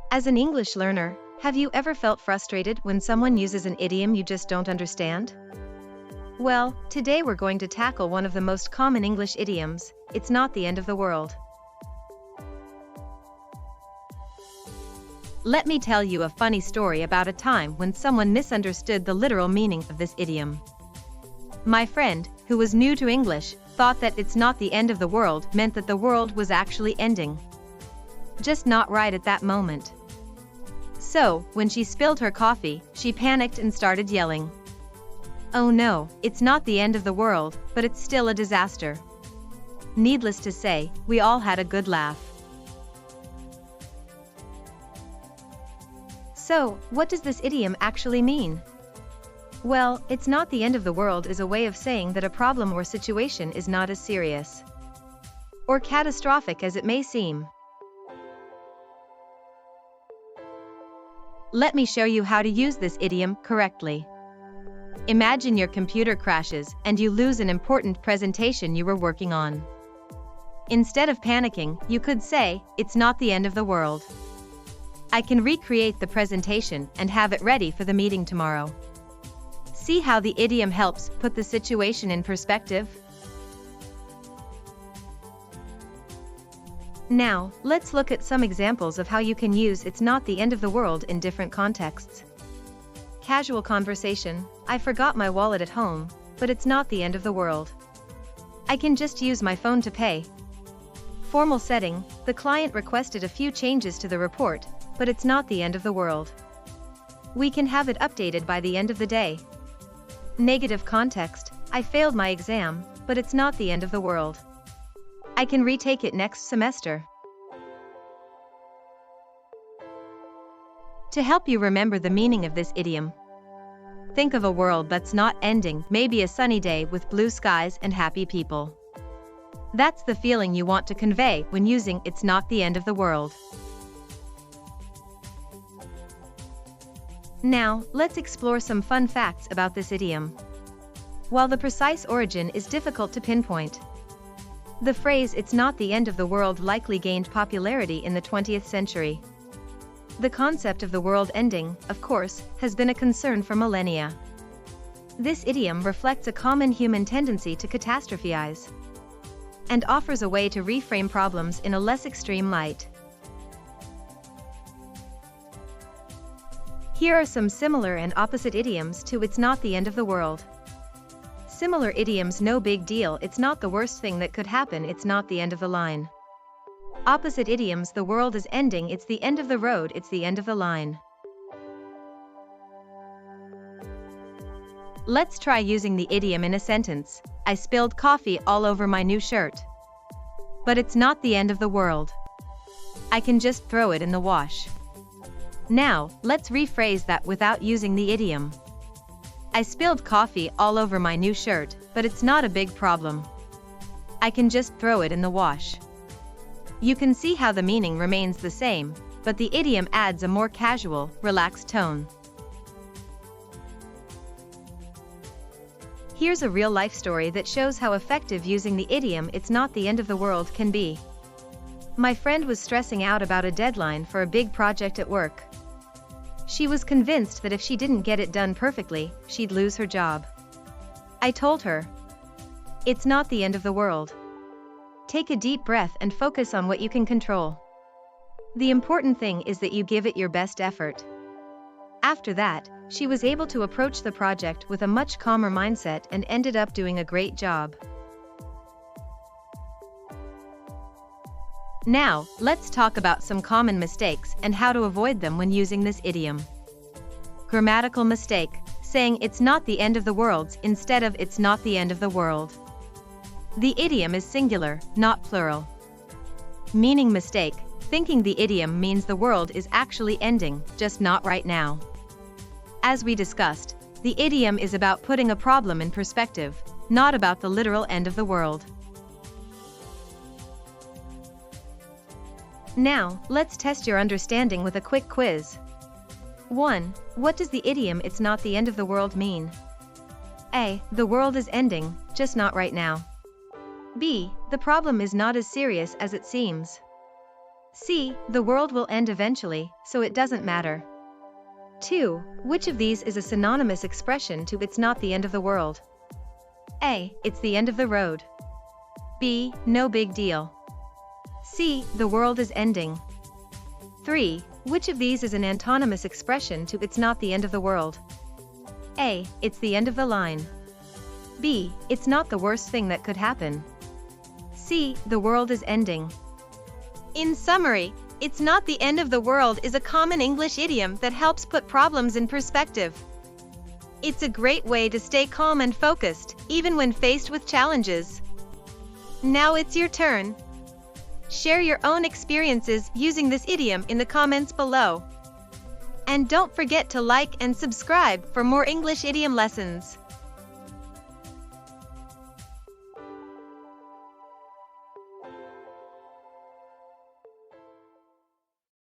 As an English learner, have you ever felt frustrated when someone uses an idiom you just don't understand? Well, today we're going to tackle one of the most common English idioms, "It's not the end of the world." Let me tell you a funny story about a time when someone misunderstood the literal meaning of this idiom. My friend, who was new to English, thought that "it's not the end of the world" meant that the world was actually ending. Just not right at that moment. So, when she spilled her coffee, she panicked and started yelling. Oh no, it's not the end of the world, but it's still a disaster. Needless to say, we all had a good laugh. So, what does this idiom actually mean? Well, "it's not the end of the world" is a way of saying that a problem or situation is not as serious or catastrophic as it may seem. Let me show you how to use this idiom correctly. Imagine your computer crashes and you lose an important presentation you were working on. Instead of panicking, you could say, "It's not the end of the world. I can recreate the presentation and have it ready for the meeting tomorrow." See how the idiom helps put the situation in perspective? Now, let's look at some examples of how you can use "it's not the end of the world" in different contexts. Casual conversation: "I forgot my wallet at home, but it's not the end of the world. I can just use my phone to pay." Formal setting: the client requested a few changes to the report, but it's not the end of the world. We can have it updated by the end of the day. Negative context: "I failed my exam, but it's not the end of the world. I can retake it next semester." To help you remember the meaning of this idiom, think of a world that's not ending, maybe a sunny day with blue skies and happy people. That's the feeling you want to convey when using "it's not the end of the world." Now, let's explore some fun facts about this idiom. While the precise origin is difficult to pinpoint, the phrase "it's not the end of the world" likely gained popularity in the 20th century. The concept of the world ending, of course, has been a concern for millennia. This idiom reflects a common human tendency to catastrophize and offers a way to reframe problems in a less extreme light. Here are some similar and opposite idioms to "it's not the end of the world." Similar idioms: "no big deal, it's not the worst thing that could happen, it's not the end of the line." Opposite idioms: "the world is ending, it's the end of the road, it's the end of the line." Let's try using the idiom in a sentence. "I spilled coffee all over my new shirt. But it's not the end of the world. I can just throw it in the wash." Now, let's rephrase that without using the idiom. "I spilled coffee all over my new shirt, but it's not a big problem. I can just throw it in the wash." You can see how the meaning remains the same, but the idiom adds a more casual, relaxed tone. Here's a real-life story that shows how effective using the idiom "it's not the end of the world" can be. My friend was stressing out about a deadline for a big project at work. She was convinced that if she didn't get it done perfectly, she'd lose her job. I told her, "It's not the end of the world. Take a deep breath and focus on what you can control. The important thing is that you give it your best effort." After that, she was able to approach the project with a much calmer mindset and ended up doing a great job. Now, let's talk about some common mistakes and how to avoid them when using this idiom. Grammatical mistake: saying "it's not the end of the world" instead of "it's not the end of the world." The idiom is singular, not plural. Meaning mistake: thinking the idiom means the world is actually ending, just not right now. As we discussed, the idiom is about putting a problem in perspective, not about the literal end of the world. Now, let's test your understanding with a quick quiz. 1. What does the idiom "it's not the end of the world" mean? A. The world is ending, just not right now. B. The problem is not as serious as it seems. C. The world will end eventually, so it doesn't matter. 2. Which of these is a synonymous expression to it's not the end of the world? A. It's the end of the road. B. No big deal. C. The world is ending. 3. Which of these is an antonymous expression to it's not the end of the world? A. It's the end of the line. B. It's not the worst thing that could happen. C. The world is ending. In summary, it's not the end of the world is a common English idiom that helps put problems in perspective. It's a great way to stay calm and focused, even when faced with challenges. Now it's your turn. Share your own experiences using this idiom in the comments below. And don't forget to like and subscribe for more English idiom lessons.